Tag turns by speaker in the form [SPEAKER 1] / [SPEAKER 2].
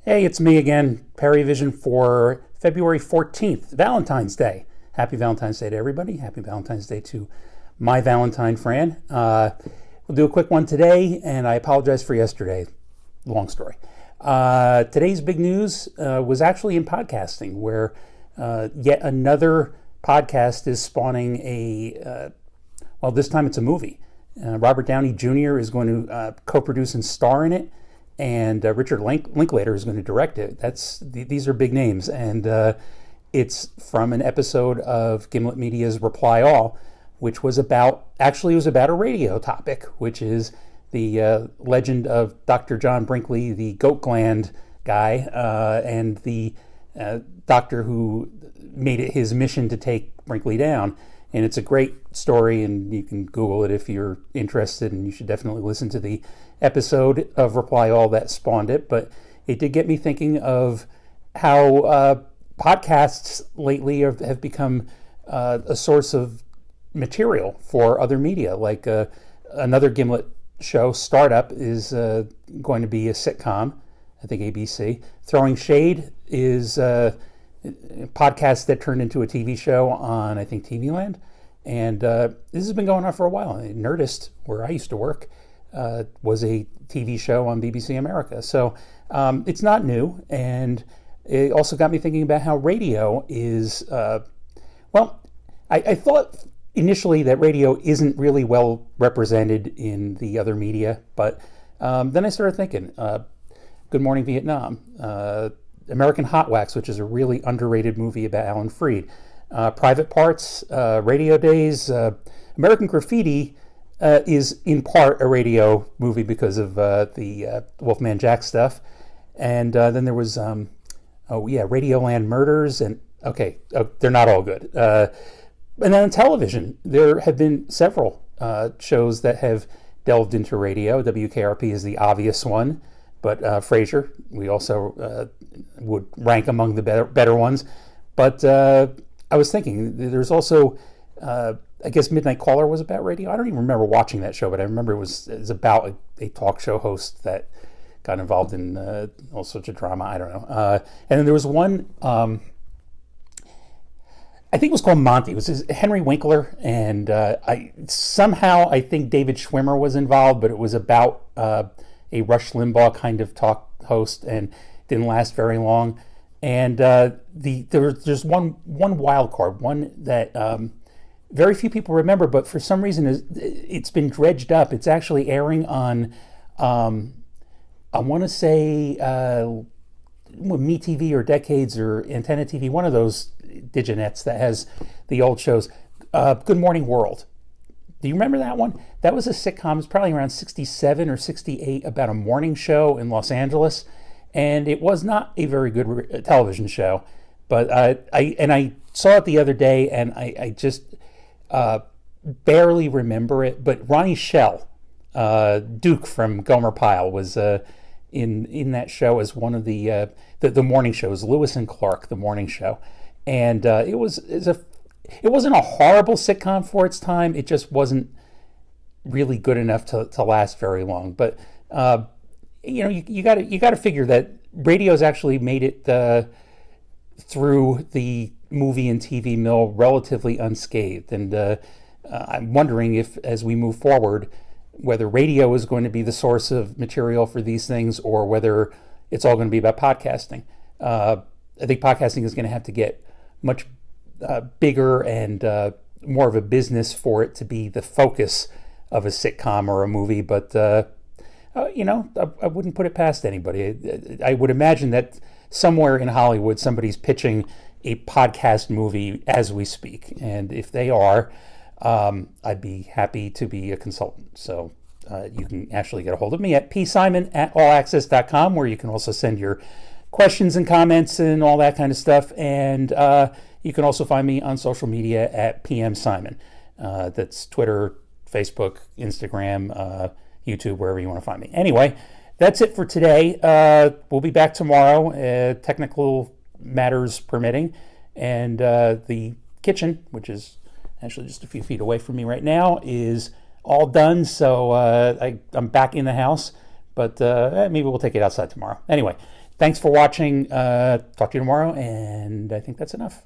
[SPEAKER 1] Hey, it's me again, PerryVision for February 14th, Valentine's Day. Happy Valentine's Day to everybody. Happy Valentine's Day to my Valentine Fran. We'll do a quick one today, and I apologize for yesterday. Long story. Today's big news was actually in podcasting, where yet another podcast is spawning this time it's a movie. Robert Downey Jr. is going to co-produce and star in it, and Richard Linklater is going to direct it. These are big names, and it's from an episode of Gimlet Media's Reply All, which was about a radio topic, which is the legend of Dr. John Brinkley, the goat gland guy, and the doctor who made it his mission to take Brinkley down. And it's a great story, and you can Google it if you're interested, and you should definitely listen to the episode of Reply All that spawned it. But it did get me thinking of how podcasts lately have become a source of material for other media. Like another Gimlet show, Startup, is going to be a sitcom, I think ABC. Throwing Shade is a podcast that turned into a TV show on, I think, TV Land. And this has been going on for a while. Nerdist, where I used to work, was a TV show on BBC America. So it's not new. And it also got me thinking about how radio is, I thought initially that radio isn't really well represented in the other media. But then I started thinking, Good Morning Vietnam, American Hot Wax, which is a really underrated movie about Alan Freed, Private Parts, Radio Days, American Graffiti is in part a radio movie because of the Wolfman Jack stuff. And then there was, Radioland Murders, and they're not all good. And then on television, there have been several shows that have delved into radio. WKRP is the obvious one, but Frasier, we also would rank among the better ones. But I was thinking, there's also, I guess Midnight Caller was about radio. I don't even remember watching that show, but I remember it was about a talk show host that got involved in all sorts of drama. I don't know. And then there was one, I think it was called Monte. It was Henry Winkler, and I think David Schwimmer was involved, but it was about a Rush Limbaugh kind of talk host, and didn't last very long. And there's one wild card, one that very few people remember, but for some reason it's been dredged up. It's actually airing on, I want to say, MeTV or Decades or Antenna TV, one of those diginets that has the old shows. Good Morning World. Do you remember that one? That was a sitcom. It's probably around 67 or 68, about a morning show in Los Angeles. And it was not a very good television show. But I saw it the other day, and I just barely remember it. But Ronnie Schell, Duke from Gomer Pyle, was in that show as one of the morning shows. Lewis and Clark, the morning show. And it wasn't a horrible sitcom for its time. It just wasn't really good enough to last very long. But you got to figure that radio's actually made it through the movie and TV mill relatively unscathed. And I'm wondering if, as we move forward, whether radio is going to be the source of material for these things, or whether it's all going to be about podcasting. I think podcasting is going to have to get much bigger and more of a business for it to be the focus of a sitcom or a movie. But I wouldn't put it past anybody. I would imagine that somewhere in Hollywood somebody's pitching a podcast movie as we speak, and if they are, I'd be happy to be a consultant. So you can actually get a hold of me at psimon@allaccess.com, where you can also send your questions and comments and all that kind of stuff. And you can also find me on social media at PMSimon. That's Twitter, Facebook, Instagram, YouTube, wherever you want to find me. Anyway, that's it for today. We'll be back tomorrow, technical matters permitting. And the kitchen, which is actually just a few feet away from me right now, is all done. So I'm back in the house. but maybe we'll take it outside tomorrow. Anyway, thanks for watching. Talk to you tomorrow, and I think that's enough.